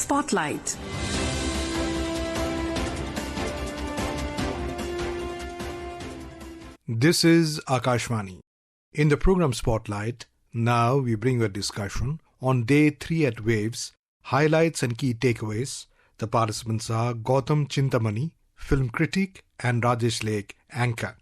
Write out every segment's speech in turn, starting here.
Spotlight. This is Akashvani. In the program Spotlight, now we bring you a discussion on Day 3 at Waves, highlights and key takeaways. The participants are Gautam Chintamani, film critic, and Rajesh Laikh, anchor.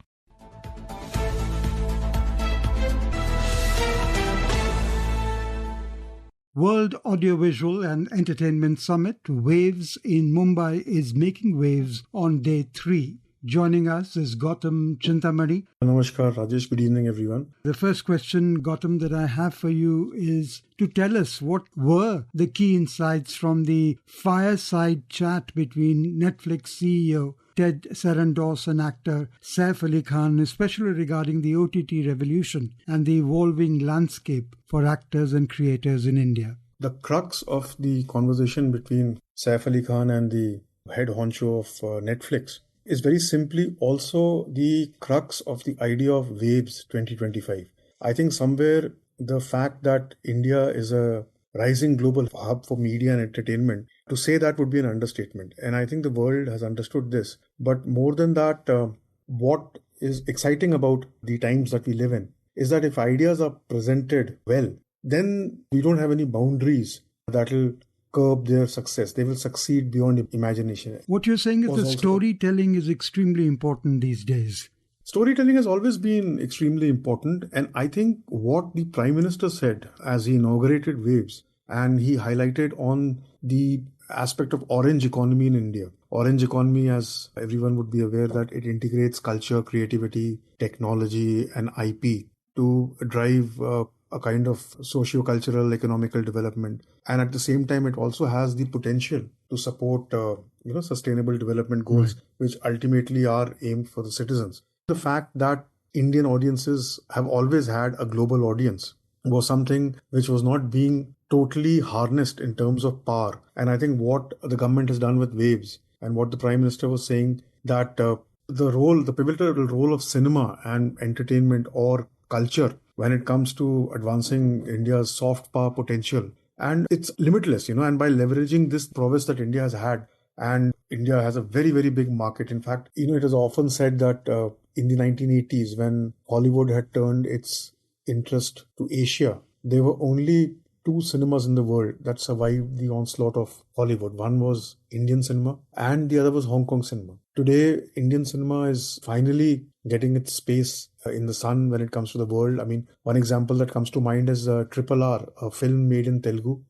World Audiovisual and Entertainment Summit Waves in Mumbai is making waves on Day 3. Joining us is Gautam Chintamani. Namaskar, Rajesh. Good evening, everyone. The first question, Gautam, that I have for you is to tell us what were the key insights from the fireside chat between Netflix CEO Ted Sarandos and actor Saif Ali Khan, especially regarding the OTT revolution and the evolving landscape for actors and creators in India. The crux of the conversation between Saif Ali Khan and the head honcho of Netflix is very simply also the crux of the idea of Waves 2025. I think somewhere the fact that India is a rising global hub for media and entertainment, to say that would be an understatement. And I think the world has understood this. But more than that, what is exciting about the times that we live in is that if ideas are presented well, then we don't have any boundaries that will curb their success. They will succeed beyond imagination. What you're saying is that storytelling is extremely important these days. Storytelling has always been extremely important, and I think what the Prime Minister said as he inaugurated Waves, and he highlighted on the aspect of orange economy in India. Orange economy, as everyone would be aware, that it integrates culture, creativity, technology and IP to drive a kind of socio-cultural, economical development. And at the same time, it also has the potential to support sustainable development goals, which ultimately are aimed for the citizens. The fact that Indian audiences have always had a global audience was something which was not being totally harnessed in terms of power. And I think what the government has done with Waves and what the Prime Minister was saying, that the pivotal role of cinema and entertainment or culture when it comes to advancing India's soft power potential. And it's limitless, and by leveraging this prowess that India has had, and India has a very, very big market. In fact, it is often said that in the 1980s, when Hollywood had turned its interest to Asia, there were only two cinemas in the world that survived the onslaught of Hollywood. One was Indian cinema and the other was Hong Kong cinema. Today, Indian cinema is finally getting its space in the sun when it comes to the world. I mean, one example that comes to mind is RRR, a film made in Telugu,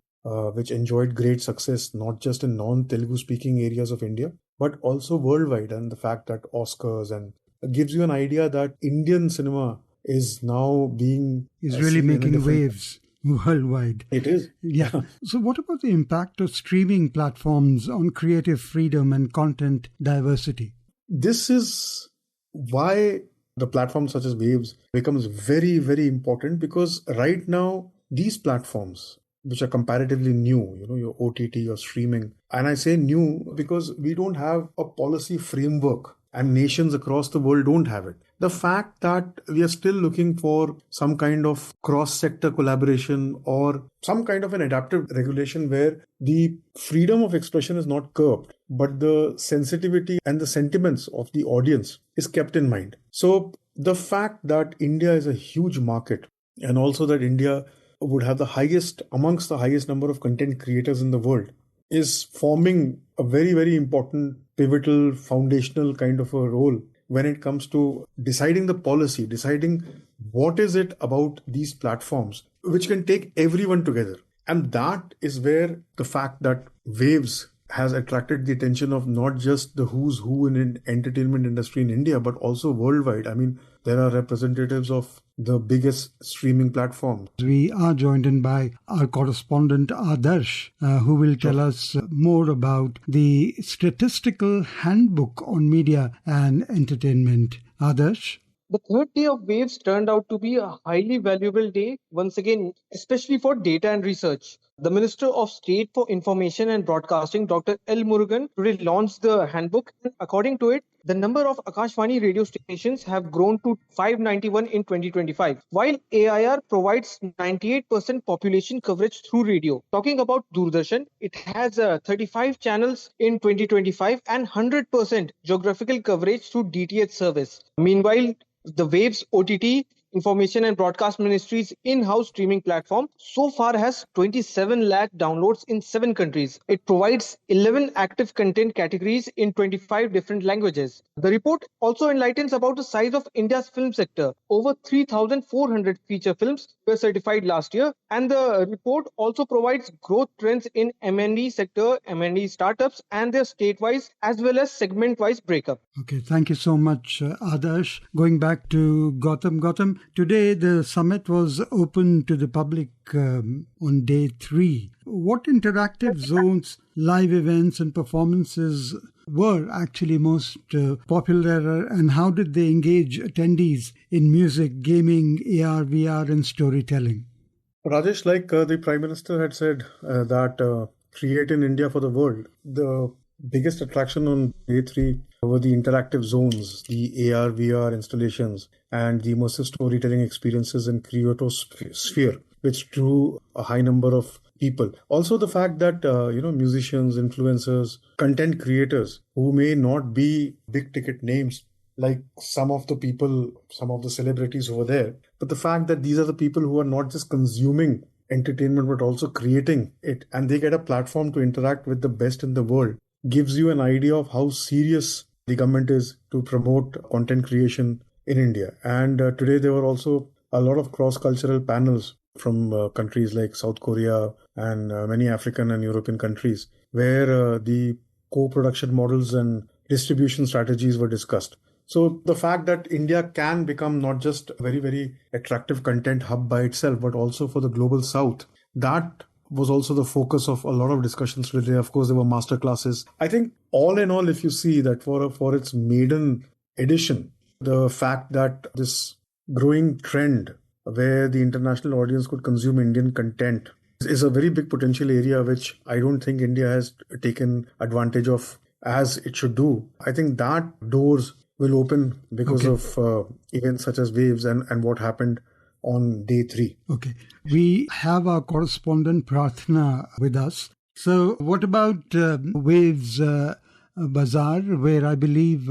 which enjoyed great success, not just in non-Telugu speaking areas of India, but also worldwide. And the fact that Oscars and gives you an idea that Indian cinema is now is really making waves worldwide. It is. Yeah. So what about the impact of streaming platforms on creative freedom and content diversity? This is why the platforms such as Waves becomes very, very important, because right now these platforms, which are comparatively new, your OTT, your streaming, and I say new because we don't have a policy framework and nations across the world don't have it. The fact that we are still looking for some kind of cross-sector collaboration or some kind of an adaptive regulation where the freedom of expression is not curbed, but the sensitivity and the sentiments of the audience is kept in mind. So the fact that India is a huge market, and also that India would have amongst the highest number of content creators in the world, is forming a very, very important, pivotal, foundational kind of a role when it comes to deciding the policy, deciding what is it about these platforms which can take everyone together. And that is where the fact that Waves has attracted the attention of not just the who's who in entertainment industry in India, but also worldwide. I mean, there are representatives of the biggest streaming platforms. We are joined in by our correspondent Adarsh, who will tell us more about the statistical handbook on media and entertainment. Adarsh? The third day of Waves turned out to be a highly valuable day, once again, especially for data and research. The Minister of State for Information and Broadcasting, Dr. L. Murugan, today launched the handbook. According to it, The number of Akashvani radio stations have grown to 591 in 2025, while AIR provides 98% population coverage through radio. Talking about Doordarshan, it has 35 channels in 2025 and 100% geographical coverage through DTH service. Meanwhile, the Waves OTT Information and Broadcast Ministry's in-house streaming platform so far has 27 lakh downloads in 7 countries. It provides 11 active content categories in 25 different languages. The report also enlightens about the size of India's film sector. Over 3,400 feature films were certified last year, and the report also provides growth trends in M&E sector, M&E startups, and their state-wise as well as segment-wise breakup. Okay, thank you so much, Adarsh. Going back to Gautam. Gautam, today the summit was open to the public on day 3. What interactive zones, live events and performances were actually most popular, and how did they engage attendees in music, gaming, AR, VR and storytelling? Rajesh, like the Prime Minister had said that create in India for the world, the biggest attraction on day 3 were the interactive zones, the AR, VR installations, and the immersive storytelling experiences in Creatosphere, which drew a high number of people. Also, the fact that musicians, influencers, content creators who may not be big ticket names like some of the people, some of the celebrities over there, but the fact that these are the people who are not just consuming entertainment but also creating it, and they get a platform to interact with the best in the world, gives you an idea of how serious the government is to promote content creation in India. And today there were also a lot of cross-cultural panels from countries like South Korea and many African and European countries, where the co-production models and distribution strategies were discussed. So the fact that India can become not just a very, very attractive content hub by itself, but also for the global South, that was also the focus of a lot of discussions today. Of course, there were master classes. I think all in all, if you see that for its maiden edition, the fact that this growing trend where the international audience could consume Indian content is a very big potential area, which I don't think India has taken advantage of as it should do. I think that doors will open because of events such as Waves and what happened on day 3. Okay. We have our correspondent Prarthana with us. So what about Waves Bazaar, where I believe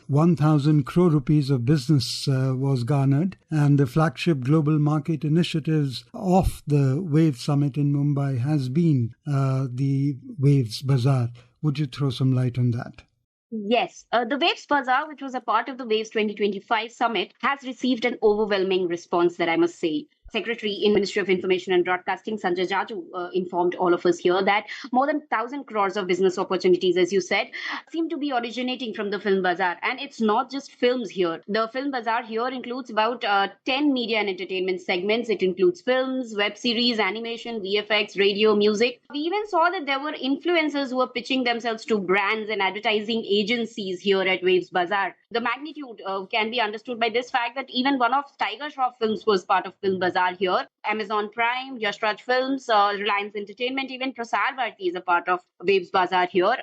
1,000 crore rupees of business was garnered, and the flagship global market initiatives of the Waves Summit in Mumbai has been the Waves Bazaar. Would you throw some light on that? Yes, the Waves Bazaar, which was a part of the Waves 2025 summit, has received an overwhelming response, that I must say. Secretary in Ministry of Information and Broadcasting, Sanjay Jaju, informed all of us here that more than 1,000 crores of business opportunities, as you said, seem to be originating from the Film Bazaar. And it's not just films here. The Film Bazaar here includes about 10 media and entertainment segments. It includes films, web series, animation, VFX, radio, music. We even saw that there were influencers who were pitching themselves to brands and advertising agencies here at Waves Bazaar. The magnitude can be understood by this fact that even one of Tiger Shroff Films was part of Film Bazaar here. Amazon Prime, Yash Raj Films, Reliance Entertainment, even Prasar Bharati is a part of Waves Bazaar here.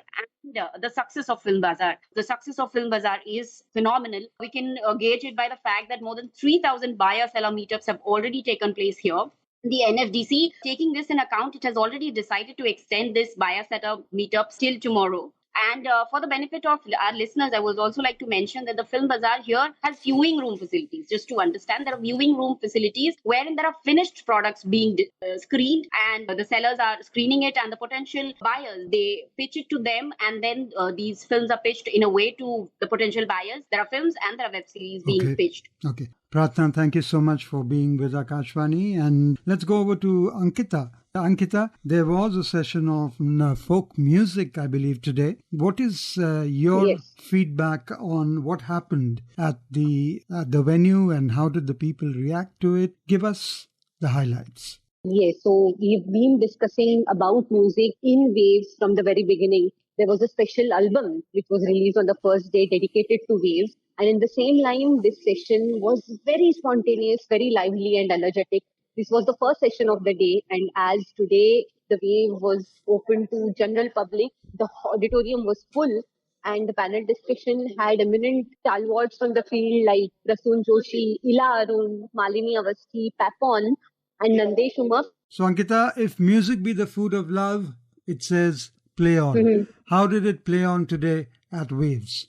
And the success of Film Bazaar. The success of Film Bazaar is phenomenal. We can gauge it by the fact that more than 3,000 buyer-seller meetups have already taken place here. The NFDC, taking this in account, it has already decided to extend this buyer-seller meetup till tomorrow. And for the benefit of our listeners, I would also like to mention that the Film Bazaar here has viewing room facilities. Just to understand, there are viewing room facilities wherein there are finished products being screened, and the sellers are screening it, and the potential buyers, they pitch it to them, and then these films are pitched in a way to the potential buyers. There are films and there are web series being pitched. Okay. Pratna, thank you so much for being with Akashvani. And let's go over to Ankita. Ankita, there was a session of folk music, I believe, today. What is your feedback on what happened at the venue, and how did the people react to it? Give us the highlights. Yes, so we've been discussing about music in Waves from the very beginning. There was a special album which was released on the first day dedicated to Waves. And in the same line, this session was very spontaneous, very lively and energetic. This was the first session of the day, and as today the Wave was open to general public, the auditorium was full, and the panel discussion had eminent stalwarts from the field like Prasoon Joshi, Ila Arun, Malini Awasthi, Papon, and Nandesh Umar. So, Ankita, if music be the food of love, it says play on. Mhm. How did it play on today at Waves?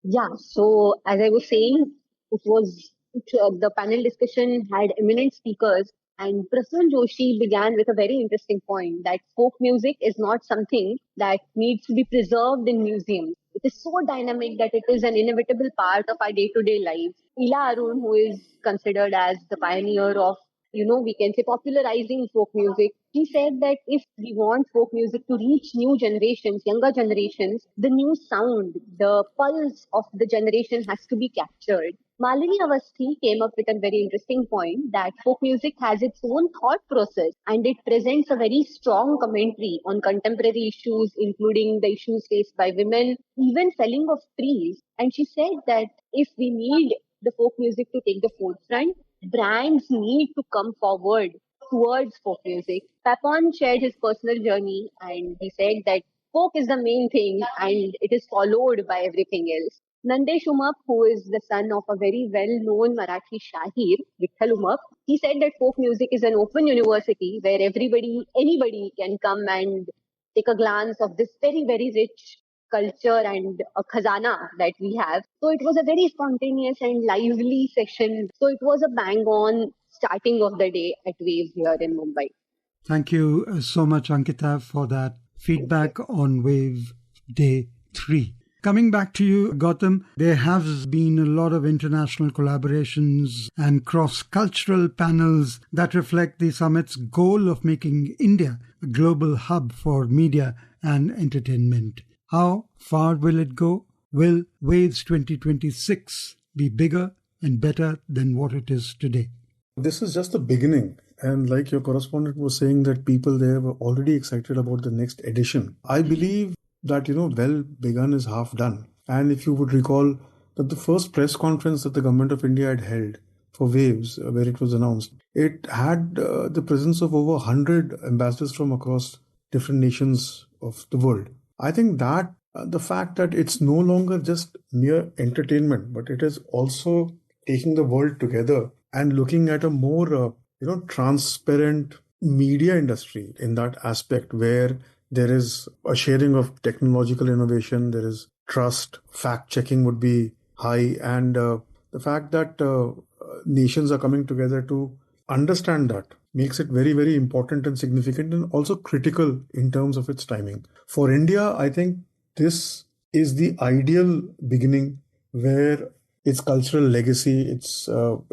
Yeah, so as I was saying, the panel discussion had eminent speakers, and Prasun Joshi began with a very interesting point that folk music is not something that needs to be preserved in museums. It is so dynamic that it is an inevitable part of our day-to-day lives. Ila Arun, who is considered as the pioneer of we can say popularizing folk music. He said that if we want folk music to reach new generations, younger generations, the new sound, the pulse of the generation has to be captured. Malini Awasthi came up with a very interesting point that folk music has its own thought process and it presents a very strong commentary on contemporary issues, including the issues faced by women, even felling of trees. And she said that if we need the folk music to take the forefront, brands need to come forward towards folk music. Papon shared his personal journey and he said that folk is the main thing and it is followed by everything else. Nandesh Umap, who is the son of a very well-known Marathi Shahir, Vitthal Umap, he said that folk music is an open university where anybody can come and take a glance of this very, very rich culture and a khazana that we have. So it was a very spontaneous and lively session. So it was a bang on starting of the day at Waves here in Mumbai. Thank you so much, Ankita, for that feedback on Wave Day 3. Coming back to you, Gautam, there has been a lot of international collaborations and cross-cultural panels that reflect the summit's goal of making India a global hub for media and entertainment. How far will it go? Will Waves 2026 be bigger and better than what it is today? This is just the beginning. And like your correspondent was saying, that people there were already excited about the next edition. I believe that, well begun is half done. And if you would recall that the first press conference that the government of India had held for Waves, where it was announced, it had the presence of over 100 ambassadors from across different nations of the world. I think that the fact that it's no longer just mere entertainment, but it is also taking the world together and looking at a more, transparent media industry in that aspect where there is a sharing of technological innovation, there is trust, fact checking would be high, and the fact that nations are coming together to understand that makes it very, very important and significant and also critical in terms of its timing. For India, I think this is the ideal beginning where its cultural legacy, its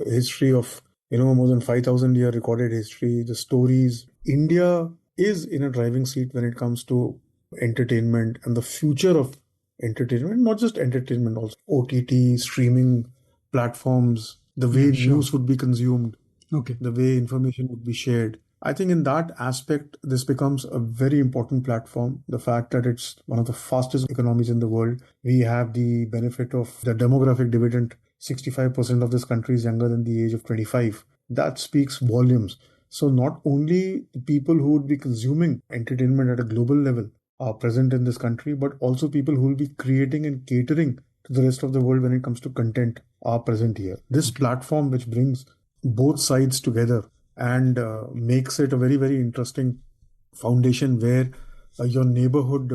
history of more than 5,000 year recorded history, the stories. India is in a driving seat when it comes to entertainment and the future of entertainment, not just entertainment, also OTT, streaming platforms, the way news would be consumed, the way information would be shared. I think in that aspect, this becomes a very important platform. The fact that it's one of the fastest economies in the world. We have the benefit of the demographic dividend. 65% of this country is younger than the age of 25. That speaks volumes. So not only the people who would be consuming entertainment at a global level are present in this country, but also people who will be creating and catering to the rest of the world when it comes to content are present here. This platform, which brings both sides together and makes it a very, very interesting foundation where your neighborhood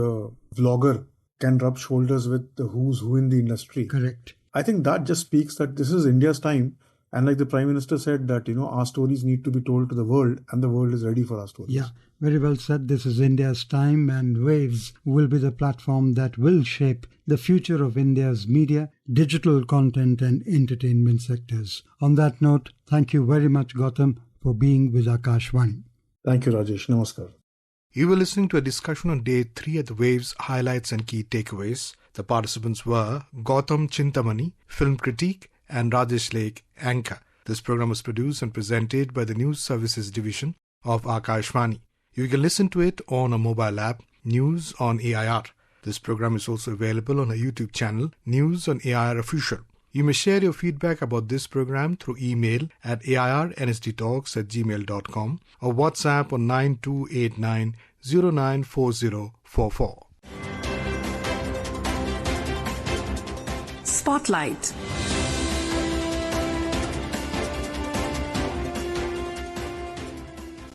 vlogger can rub shoulders with the who's who in the industry. Correct. I think that just speaks that this is India's time. And like the Prime Minister said that, our stories need to be told to the world and the world is ready for our stories. Yeah, very well said. This is India's time and Waves will be the platform that will shape the future of India's media, digital content and entertainment sectors. On that note, thank you very much, Gautam, for being with Akashvani. Thank you, Rajesh. Namaskar. You were listening to a discussion on day 3 at the Waves, highlights and key takeaways. The participants were Gautam Chintamani, film critique, and Rajesh Laikh, anchor. This program was produced and presented by the News Services Division of Akashvani. You can listen to it on a mobile app, News on AIR. This program is also available on our YouTube channel, News on AIR Official. You may share your feedback about this program through email at airnsdtalks@gmail.com or WhatsApp on 9289 094044. Spotlight.